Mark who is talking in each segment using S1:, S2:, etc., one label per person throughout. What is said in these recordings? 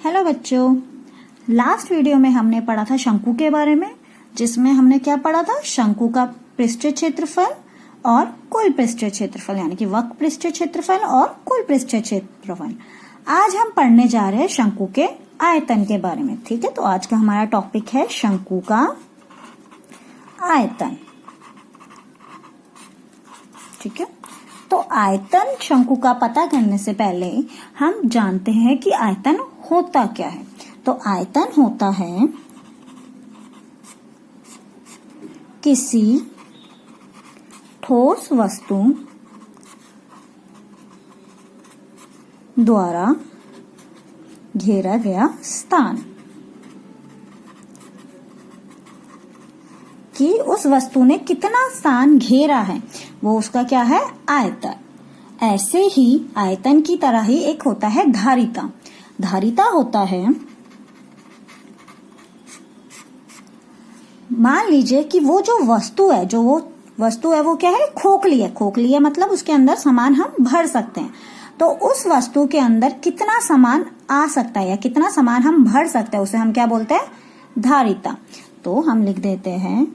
S1: Hello बच्चों, last video में हमने पढ़ा था शंकु के बारे में, जिसमें हमने क्या पढ़ा था? शंकु का पृष्ठीय क्षेत्रफल और कुल पृष्ठीय क्षेत्रफल, यानी कि वक्र पृष्ठीय क्षेत्रफल और कुल पृष्ठीय क्षेत्रफल। आज हम पढ़ने जा रहे हैं शंकु के आयतन के बारे में। ठीक है, तो आज का हमारा टॉपिक है शंकु का आयतन। ठीक है, तो आयतन शंकु का पता करने से पहले हम जानते हैं कि आयतन होता क्या है। तो आयतन होता है किसी ठोस वस्तु द्वारा घेरा गया स्थान, कि उस वस्तु ने कितना स्थान घेरा है, वो उसका क्या है? आयतन। ऐसे ही आयतन की तरह ही एक होता है धारिता। धारिता होता है, मान लीजिए कि वो जो वस्तु है, वो क्या है? खोखली है। खोखली है मतलब उसके अंदर सामान हम भर सकते हैं। तो उस वस्तु के अंदर कितना सामान आ सकता है या कितना सामान हम भर सकते हैं, उसे हम क्या बोलते हैं? धारिता। तो हम लिख देते हैं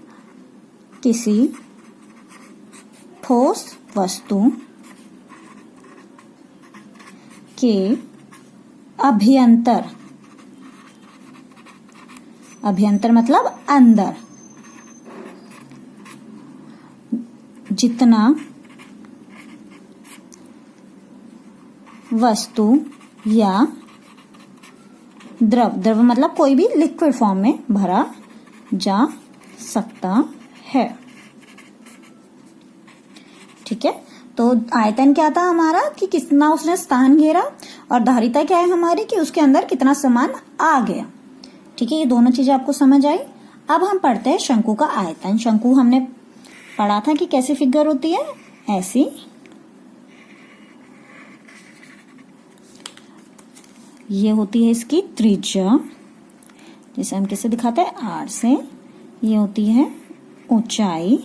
S1: किसी ठोस वस्तु के अभ्यंतर, अभ्यंतर मतलब अंदर, जितना वस्तु या द्रव मतलब कोई भी लिक्विड फॉर्म में भरा जा सकता है। ठीक है, तो आयतन क्या था हमारा? कि कितना उसने स्थान घेरा, और धारिता क्या है हमारी? कि उसके अंदर कितना सामान आ गया। ठीक है, ये दोनों चीजें आपको समझ आई। अब हम पढ़ते हैं शंकु का आयतन। शंकु हमने पढ़ा था कि कैसी फिगर होती है, ऐसी। ये होती है इसकी त्रिज्या, जिसे हम किससे दिखाते हैं? आर से। ये होती है ऊंचाई,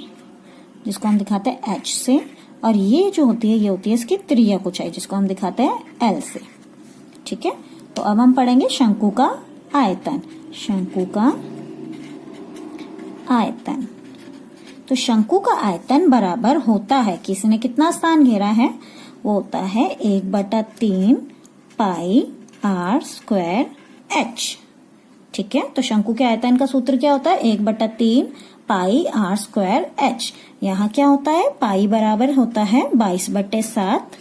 S1: जिसको हम दिखाते हैं एच से। और ये जो होती है, ये होती है इसकी त्रिज्यक ऊंचाई, जिसको हम दिखाते हैं एल से। ठीक है, तो अब हम पढ़ेंगे शंकु का आयतन। शंकु का आयतन, तो शंकु का आयतन बराबर होता है कि इसने कितना स्थान घेरा है? वो होता है 1/3 पाई आर स्क्वायर एच। ठीक है, तो शंकु के आयतन का सूत्र क्या होता है? 1/3 पाई आर स्क्वायर एच। यहाँ क्या होता है? पाई बराबर होता है 22/7,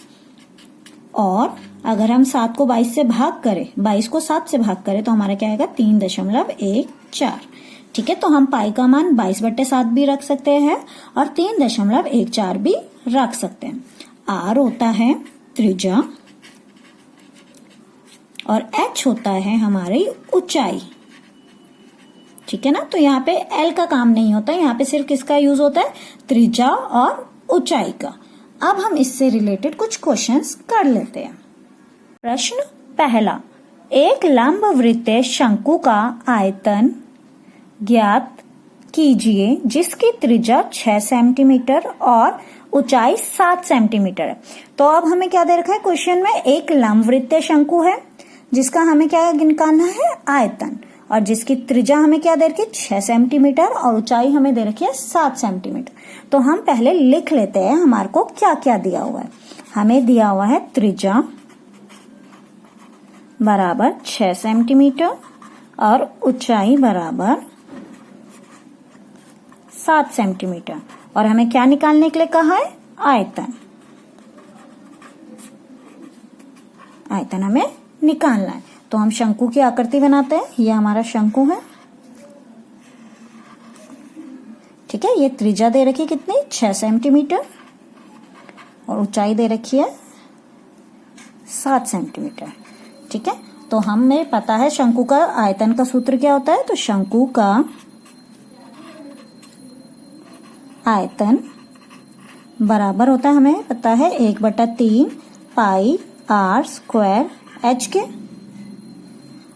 S1: और अगर हम 7 को 22 से भाग करें, 22 को 7 से भाग करें, तो हमारा क्या आएगा? 3.14। ठीक है, तो हम पाई का मान 22/7 भी रख सकते हैं और 3.14 भी रख सकते हैं। आर होता है त्रिज्या और एच होता है हमारी ऊंचाई। ठीक है ना, तो यहाँ पे एल का काम नहीं होता, यहाँ पे सिर्फ किसका यूज होता है? त्रिज्या और ऊंचाई का। अब हम इससे रिलेटेड कुछ क्वेश्चंस कर लेते हैं। प्रश्न पहला, एक लंबवृत्तीय शंकु का आयतन ज्ञात कीजिए जिसकी त्रिज्या 6 सेंटीमीटर और ऊंचाई 7 सेंटीमीटर है। तो अब हमें क्या दे रखा है क्वेश्चन में? एक लंबवृत्तीय शंकु है जिसका हमें क्या निकालना है? आयतन, और जिसकी त्रिज्या हमें क्या दे रखी है? 6 सेंटीमीटर, और ऊंचाई हमें दे रखी है 7 सेंटीमीटर। तो हम पहले लिख लेते हैं हमारे को क्या क्या दिया हुआ है। हमें दिया हुआ है त्रिज्या बराबर 6 सेंटीमीटर और ऊंचाई बराबर 7 सेंटीमीटर, और हमें क्या निकालने के लिए कहा है? आयतन। आयतन हमें निकालना है। तो हम शंकु की आकृति बनाते हैं। ये हमारा शंकु है। ठीक है, ये त्रिज्या दे रखी है कितनी? 6 सेंटीमीटर, और ऊंचाई दे रखी है 7 सेंटीमीटर। ठीक है, तो हमें पता है शंकु का आयतन का सूत्र क्या होता है। तो शंकु का आयतन बराबर होता है, हमें पता है 1/3 पाई आर स्क्वायर एच के।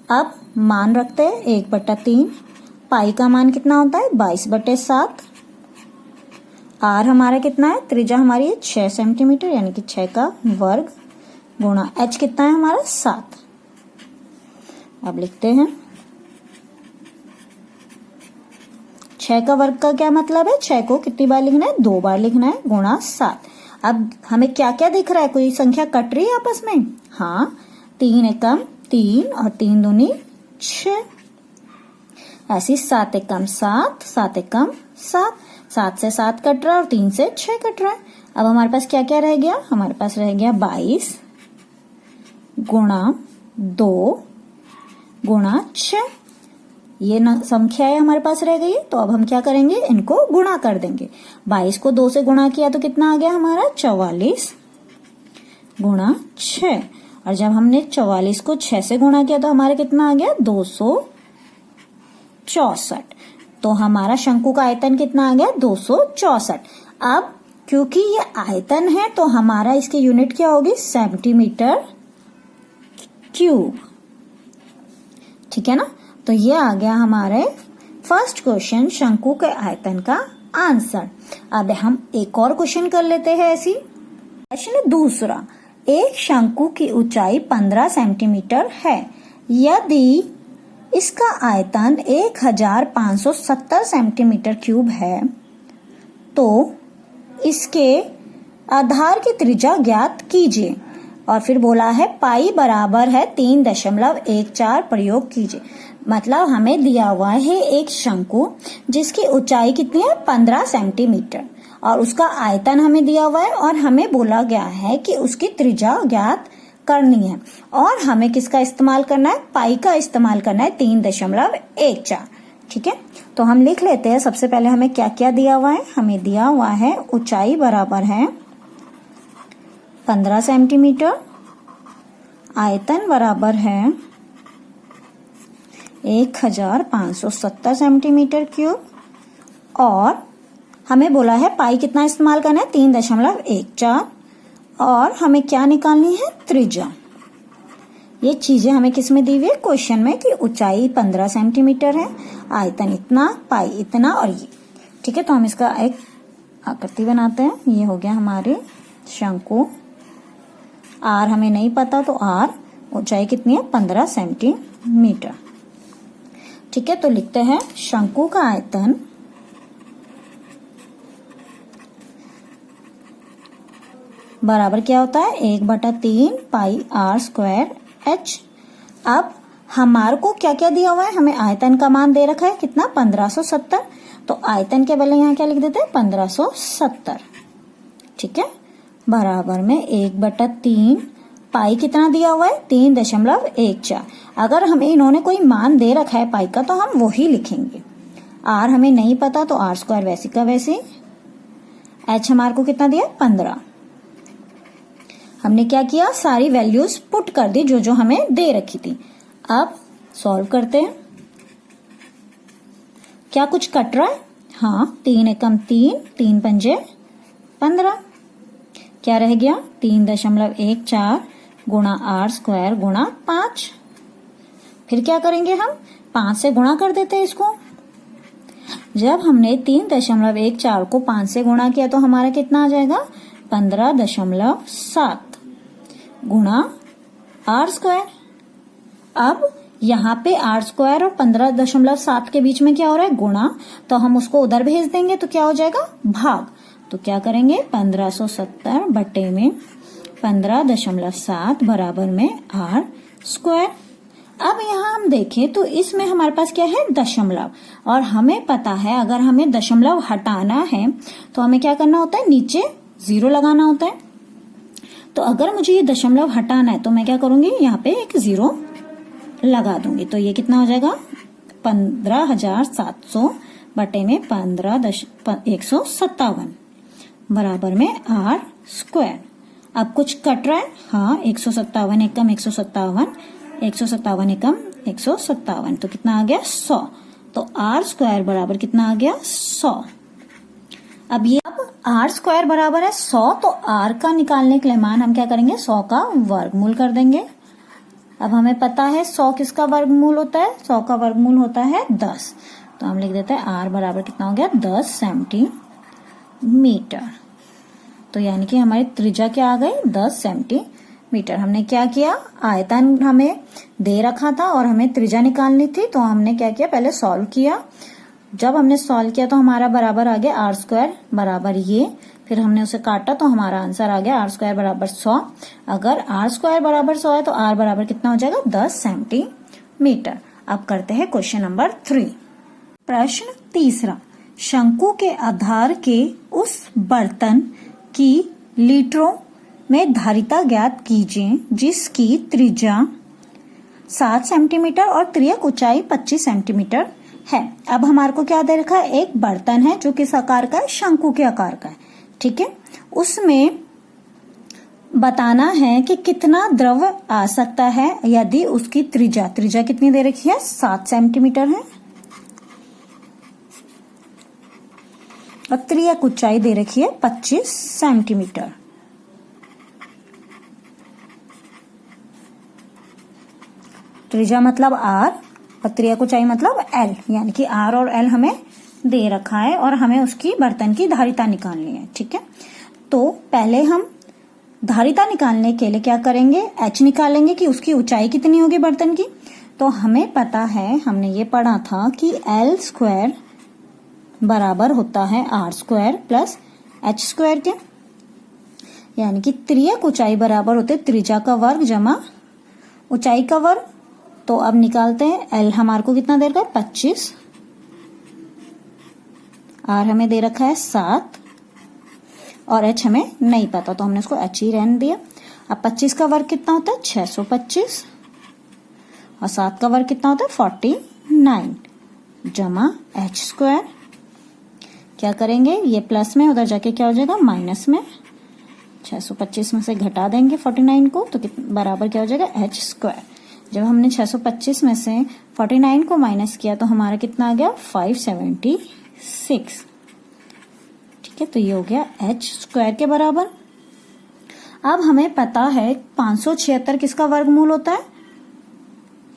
S1: अब मान रखते हैं 1/3, पाई का मान कितना होता है? 22/7। आर हमारा कितना है? त्रिज्या हमारी है 6 सेंटीमीटर, यानी कि 6 का वर्ग गुणा एच कितना है हमारा 7। अब लिखते हैं 6 का वर्ग का क्या मतलब है, 6 को कितनी बार लिखना है, 2 बार लिखना है, गुणा 7। अब हमें क्या क्या दिख रहा है, कोई संख्या कट रही है आपस में, हाँ 3 एकम 3 और 3 दूनी 6, ऐसी 7 एकम 7, 7 एकम 7, 7 से 7 कट रहा है और 3 से 6 कट रहा है। अब हमारे पास क्या क्या रह गया, हमारे पास रह गया 22 गुणा 2 गुणा 6, ये संख्याएं हमारे पास रह गई। तो अब हम क्या करेंगे, इनको गुणा कर देंगे। 22 को 2 से गुणा किया तो कितना आ गया हमारा, 44 गुणा 6, और जब हमने 44 को 6 से गुणा किया तो हमारा कितना आ गया, 264। तो हमारा शंकु का आयतन कितना आ गया, 264। अब क्योंकि ये आयतन है तो हमारा इसकी यूनिट क्या होगी, सेंटीमीटर क्यूब, ठीक है ना। तो ये आ गया हमारे फर्स्ट क्वेश्चन शंकु के आयतन का आंसर। अब हम एक और क्वेश्चन कर लेते हैं ऐसी। प्रश्न दूसरा, एक शंकु की ऊंचाई 15 सेंटीमीटर है, यदि इसका आयतन 1570 सेंटीमीटर क्यूब है तो इसके आधार की त्रिज्या ज्ञात कीजिए। और फिर बोला है पाई बराबर है 3.14 प्रयोग कीजिए। मतलब हमें दिया हुआ है एक शंकु जिसकी ऊंचाई कितनी है, 15 सेंटीमीटर, और उसका आयतन हमें दिया हुआ है और हमें बोला गया है कि उसकी त्रिज्या ज्ञात करनी है। और हमें किसका इस्तेमाल करना है, पाई का इस्तेमाल करना है, 3.14। ठीक है, तो हम लिख लेते हैं। सबसे पहले हमें क्या क्या दिया हुआ है, हमें दिया हुआ है ऊंचाई बराबर है 15 सेंटीमीटर, आयतन बराबर है 1570 सेंटीमीटर क्यूब, और हमें बोला है पाई कितना इस्तेमाल करना है, 3.14, और हमें क्या निकालनी है, त्रिज्या। ये चीजें हमें किस में दी हुई है, क्वेश्चन में, कि ऊंचाई 15 सेंटीमीटर है, आयतन इतना, पाई इतना, और ये। ठीक है, तो हम इसका एक आकृति बनाते हैं। ये हो गया हमारे शंकु। आर हमें नहीं पता तो आर ऊंचाई कितनी है, 15 सेंटीमीटर। ठीक है, तो लिखते हैं शंकु का आयतन बराबर क्या होता है, 1/3 पाई आर स्क्वायर एच। अब हमारे को क्या क्या दिया हुआ है, हमें आयतन का मान दे रखा है कितना, 1570। तो आयतन के बदले यहाँ क्या लिख देते हैं, 1570। ठीक है, बराबर में 1/3 पाई कितना दिया हुआ है, 3.14। अगर हमें इन्होंने कोई मान दे रखा है पाई का तो हम वो ही लिखेंगे। आर हमें नहीं पता तो आर स्क्वायर वैसे का वैसे। एच हमारे को कितना दिया, 15। हमने क्या किया, सारी वैल्यूज पुट कर दी जो जो हमें दे रखी थी। अब सॉल्व करते हैं। क्या कुछ कट रहा है, हाँ 3 एकम 3, 3 पंजे 15। क्या रह गया, 3.14 गुणा आर स्क्वायर गुणा 5। फिर क्या करेंगे, हम 5 से गुणा कर देते हैं इसको। जब हमने 3.14 को 5 से गुणा किया तो हमारा कितना आ जाएगा, 15.7 गुणा आर स्क्वायर। अब यहाँ पे आर स्क्वायर और 15.7 के बीच में क्या हो रहा है, गुणा, तो हम उसको उधर भेज देंगे तो क्या हो जाएगा, भाग। तो क्या करेंगे, 1570 बटे में 15.7 बराबर में आर स्क्वायर। अब यहाँ हम देखें तो इसमें हमारे पास क्या है, दशमलव, और हमें पता है अगर हमें दशमलव हटाना है तो हमें क्या करना होता है, नीचे 0 लगाना होता है। तो अगर मुझे ये दशमलव हटाना है तो मैं क्या करूंगी, यहाँ पे एक 0 लगा दूंगी। तो ये कितना हो जाएगा, 15,700 बटे में 157 बराबर में आर स्क्वायर। अब कुछ कट रहा है, हाँ 157 एकम 157, 157 एकम 157, तो कितना आ गया, 100। तो आर स्क्वायर बराबर कितना आ गया, 100। अब आर स्क्वायर बराबर है 100, तो आर का निकालने के लिए मान हम क्या करेंगे, 100 का वर्गमूल कर देंगे। अब हमें पता है 100 किसका वर्गमूल होता है, 100 का वर्गमूल होता है 10। तो हम लिख देते हैं आर बराबर कितना हो गया, 10 सेंटीमीटर। तो यानी कि हमारी त्रिज्या क्या आ गई, 10 सेंटीमीटर। मीटर। हमने क्या किया, आयतन हमें दे रखा था और हमें त्रिज्या निकालनी थी, तो हमने क्या किया, पहले सॉल्व किया। जब हमने सॉल्व किया तो हमारा बराबर आ गया आर स्क्वायर बराबर ये, फिर हमने उसे काटा तो हमारा आंसर आ गया आर स्क्वायर बराबर 100। अगर आर स्क्वायर बराबर 100 है तो आर बराबर कितना हो जाएगा, 10 सेंटीमीटर। अब करते हैं क्वेश्चन नंबर 3। प्रश्न तीसरा, शंकु के आधार के उस बर्तन की लीटरों में धारिता ज्ञात कीजिए जिसकी त्रिज्या 7 सेंटीमीटर और त्रियक ऊंचाई 25 सेंटीमीटर है। अब हमारे को क्या दे रखा है, एक बर्तन है जो किस आकार का है, शंकु के आकार का है, ठीक है। उसमें बताना है कि कितना द्रव आ सकता है यदि उसकी त्रिज्या कितनी दे रखी है, 7 सेंटीमीटर है और त्रियक ऊंचाई दे रखी है 25 सेंटीमीटर। त्रिज्या मतलब आर और त्रियक ऊंचाई मतलब एल, यानी कि आर और एल हमें दे रखा है और हमें उसकी बर्तन की धारिता निकालनी है, ठीक है। तो पहले हम धारिता निकालने के लिए क्या करेंगे, एच निकालेंगे कि उसकी ऊंचाई कितनी होगी बर्तन की। तो हमें पता है, हमने ये पढ़ा था कि एल स्क्वायर बराबर होता है r square plus h square के, यानी कि त्रियक ऊंचाई बराबर होते त्रिज्या का वर्ग जमा ऊंचाई का वर्ग। तो अब निकालते हैं, एल हमारे को कितना दे रखा है, 25, आर हमें दे रखा है 7 और एच हमें नहीं पता तो हमने उसको एच ही रहने दिया। अब 25 का वर्ग कितना होता है, 625 और 7 का वर्ग कितना होता है, 49 जमा एच स्क्वायर। क्या करेंगे, ये प्लस में, उधर जाके क्या हो जाएगा, माइनस में। 625 में से घटा देंगे 49 को तो बराबर क्या हो जाएगा, एच स्क्वायर। जब हमने 625 में से 49 को माइनस किया तो हमारा कितना आ गया, 576, ठीक है। तो ये हो गया एच स्क्वायर के बराबर। अब हमें पता है 576 किसका वर्गमूल होता है,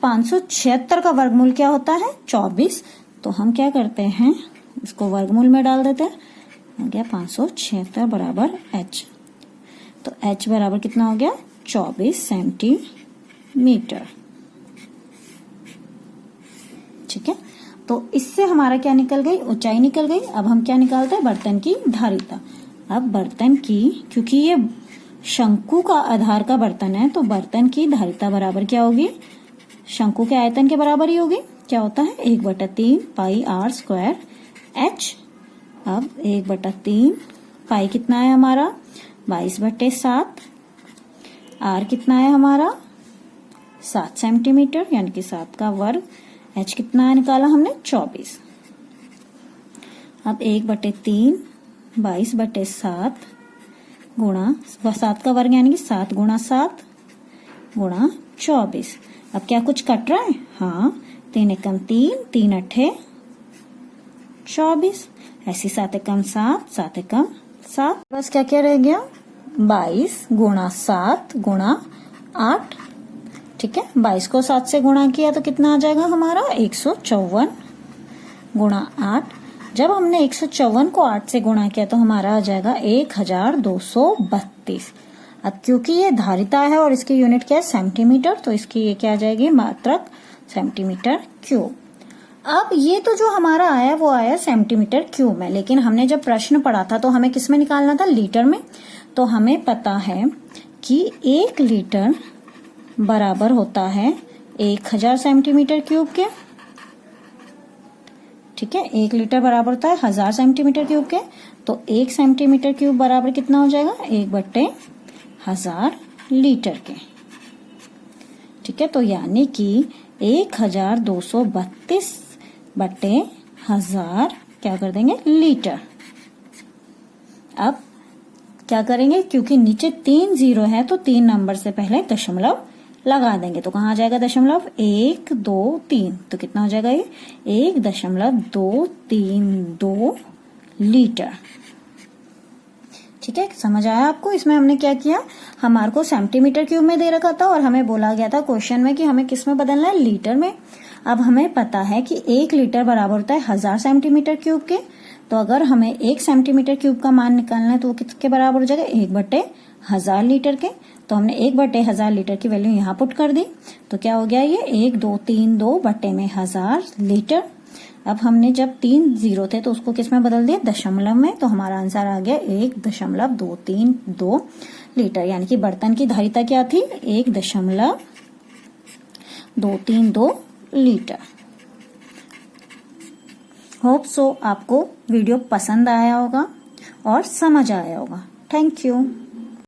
S1: 576 का वर्गमूल क्या होता है, 24। तो हम क्या करते हैं, इसको वर्गमूल में डाल देते हैं, हो गया 576 बराबर एच। तो एच बराबर कितना हो गया, 24 सेंटीमीटर, ठीक है। तो इससे हमारा क्या निकल गई, ऊंचाई निकल गई। अब हम क्या निकालते हैं, बर्तन की धारिता। अब बर्तन की, क्योंकि ये शंकु का आधार का बर्तन है तो बर्तन की धारिता बराबर क्या होगी, शंकु के आयतन के बराबर ही होगी। क्या होता है, 1/3 पाई आर स्क्वायर एच। अब 1/3 पाई कितना है हमारा, 22/7, आर कितना है हमारा 7 सेंटीमीटर, यानी कि 7 का वर्ग। एच कितना है निकाला हमने, 24। अब 1/3 22/7 गुणा 7 का वर्ग, यानी कि 7 गुणा 7 गुणा 24। अब क्या कुछ कट रहा है, हाँ, 3 एकम 3, 3 अठे 24, ऐसी 7 एकम 7, 7 एकम 7, बस क्या क्या रह गया, 22 गुणा 7 गुणा 8, ठीक है। 22 को 7 से गुणा किया तो कितना आ जाएगा हमारा, 154 गुणा 8। जब हमने 154 को 8 से गुणा किया तो हमारा आ जाएगा 1232। अब क्योंकि ये धारिता है और इसकी यूनिट क्या है, सेंटीमीटर, तो इसकी ये क्या आ जाएगी, मात्रक सेंटीमीटर क्यूब। अब ये तो जो हमारा आया वो आया सेंटीमीटर क्यूब में, लेकिन हमने जब प्रश्न पढ़ा था तो हमें किस में निकालना था, लीटर में। तो हमें पता है कि 1 लीटर बराबर होता है 1000 सेंटीमीटर क्यूब के, ठीक है। 1 लीटर बराबर होता है 1000 सेंटीमीटर क्यूब के। तो 1 सेंटीमीटर क्यूब बराबर कितना हो जाएगा, 1/1000 लीटर के, ठीक है। तो यानी कि 1232/1000 क्या कर देंगे, लीटर। अब क्या करेंगे, क्योंकि नीचे 3 जीरो है तो 3 नंबर से पहले दशमलव लगा देंगे। तो कहाँ आ जाएगा दशमलव, 1 2 3, तो कितना हो जाएगा ये 1.232 लीटर, ठीक है। समझ आया आपको। इसमें हमने क्या किया, हमारे को सेंटीमीटर क्यूब में दे रखा था और हमें बोला गया था क्वेश्चन में कि हमें किस में बदलना है, लीटर में। अब हमें पता है कि 1 लीटर बराबर होता है 1000 सेंटीमीटर क्यूब के। तो अगर हमें 1 सेंटीमीटर क्यूब का मान निकालना है तो वो किसके बराबर हो जाएगा, 1/1000 लीटर के। तो हमने 1/1000 लीटर की वैल्यू यहाँ पुट कर दी, तो क्या हो गया ये 1232/1000 लीटर। अब हमने जब 3 0 थे तो उसको किस में बदल दिया, दशमलव में, तो हमारा आंसर आ गया 1.232 लीटर। यानी कि बर्तन की धारिता क्या थी, 1.232 लीटर। होप सो आपको वीडियो पसंद आया होगा और समझ आया होगा। Thank you.